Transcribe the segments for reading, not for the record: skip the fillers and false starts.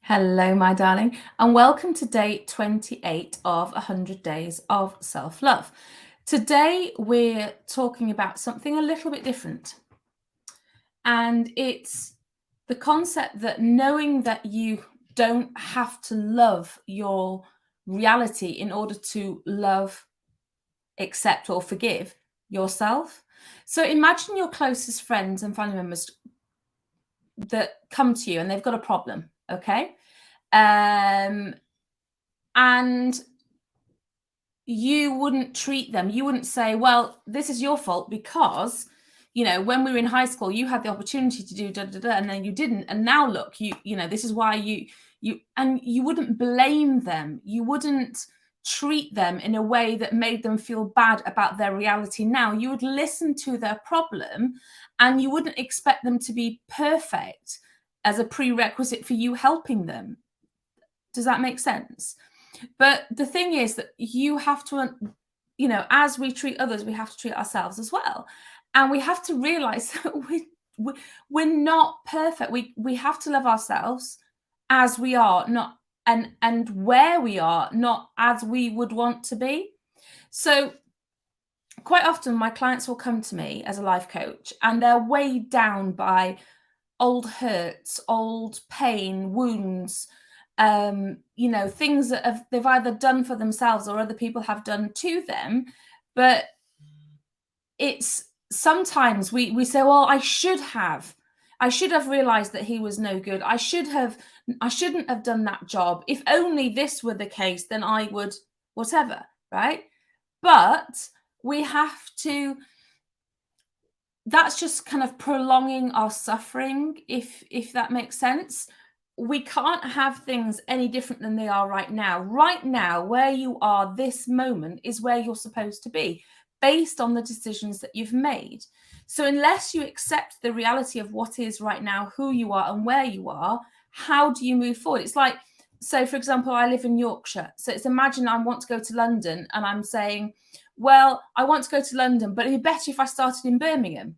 Hello, my darling, and welcome to day 28 of 100 Days of Self-Love. Today, we're talking about something a little bit different, and it's the concept that knowing that you don't have to love your reality in order to love, accept, or forgive yourself. So imagine your closest friends and family members that come to you and they've got a problem, okay? And you wouldn't treat them, you wouldn't say, well, this is your fault because, when we were in high school, you had the opportunity to do da da da, and then you didn't. And now look, this is why and you wouldn't blame them. You wouldn't treat them in a way that made them feel bad about their reality now. You would listen to their problem and you wouldn't expect them to be perfect as a prerequisite for you helping them. Does that make sense? But the thing is that you have to, as we treat others, we have to treat ourselves as well. And we have to realize that we're not perfect. We have to love ourselves as we are, not and where we are, not as we would want to be. So quite often my clients will come to me as a life coach and they're weighed down by old hurts, old pain, wounds, things that they've either done for themselves or other people have done to them. But it's sometimes we say, well, I should have realized that he was no good. I shouldn't have done that job. If only this were the case, then I would, whatever, right? But we have to, that's just kind of prolonging our suffering, if that makes sense. We can't have things any different than they are right now. Right now, where you are this moment is where you're supposed to be, based on the decisions that you've made. So unless you accept the reality of what is right now, who you are and where you are, how do you move forward? It's like, so for example, I live in Yorkshire. So it's, imagine I want to go to London and I'm saying, well, I want to go to London, but it'd be better if I started in Birmingham.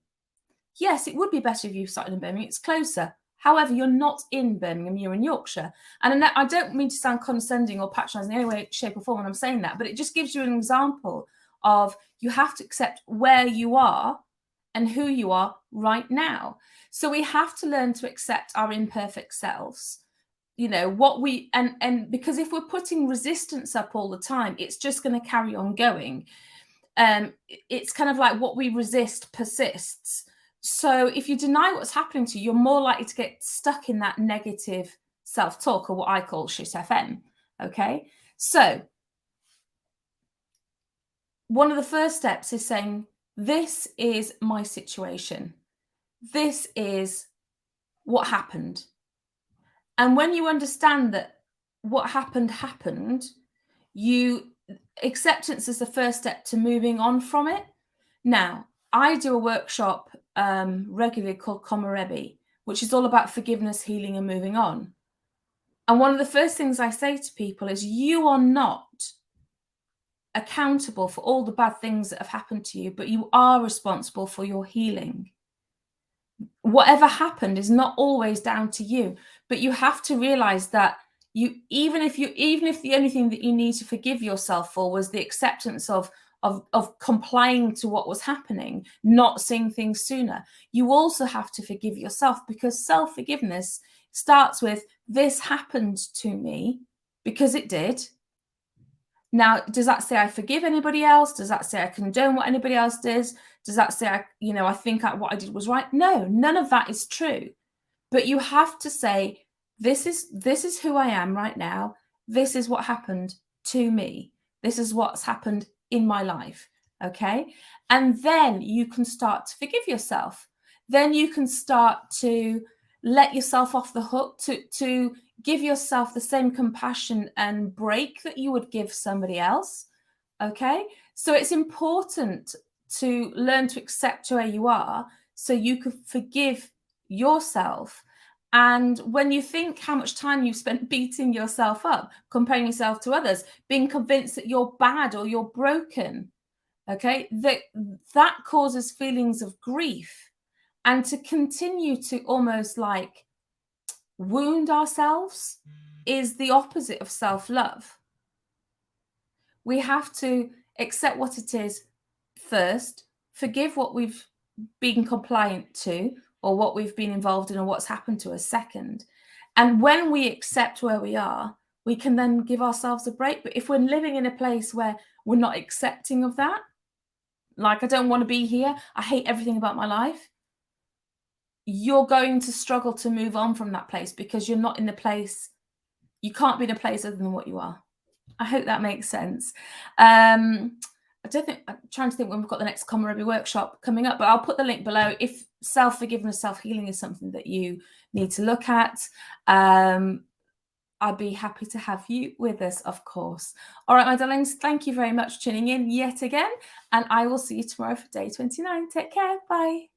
Yes, it would be better if you started in Birmingham. It's closer. However, you're not in Birmingham, you're in Yorkshire. And I don't mean to sound condescending or patronising in any way, shape or form when I'm saying that, but it just gives you an example of you have to accept where you are and who you are right now. So we have to learn to accept our imperfect selves. And because if we're putting resistance up all the time, it's just going to carry on going. It's kind of like what we resist persists. So if you deny what's happening to you, you're more likely to get stuck in that negative self-talk, or what I call shit FM. Okay. So one of the first steps is saying, this is my situation. This is what happened. And when you understand that what happened, acceptance is the first step to moving on from it. Now, I do a workshop regularly called Komarebi, which is all about forgiveness, healing, and moving on. And one of the first things I say to people is, you are not accountable for all the bad things that have happened to you, but you are responsible for your healing. Whatever happened is not always down to you, but you have to realize that even if the only thing that you need to forgive yourself for was the acceptance of complying to what was happening, not seeing things sooner, you also have to forgive yourself, because self-forgiveness starts with, this happened to me because it did. Now, does that say I forgive anybody else? Does that say I condone what anybody else does? Does that say I think what I did was right? No, none of that is true. But you have to say, this is who I am right now. This is what happened to me. This is what's happened in my life. Okay. And then you can start to forgive yourself. Then you can start to let yourself off the hook, to give yourself the same compassion and break that you would give somebody else. Okay. So it's important to learn to accept where you are so you can forgive yourself. And when you think how much time you've spent beating yourself up, comparing yourself to others, being convinced that you're bad or you're broken, okay, that causes feelings of grief. And to continue to almost like wound ourselves is the opposite of self-love. We have to accept what it is first, forgive what we've been compliant to, or what we've been involved in, or what's happened to us second. And when we accept where we are, we can then give ourselves a break. But if we're living in a place where we're not accepting of that, like, I don't want to be here, I hate everything about my life, you're going to struggle to move on from that place, because you're not in the place, you can't be in a place other than what you are. I hope that makes sense. I don't think, I'm trying to think when we've got the next Komorebi workshop coming up, but I'll put the link below if self-forgiveness, self-healing is something that you need to look at. I'd be happy to have you with us, of course. All right, my darlings, thank you very much for tuning in yet again, and I will see you tomorrow for day 29. Take care. Bye.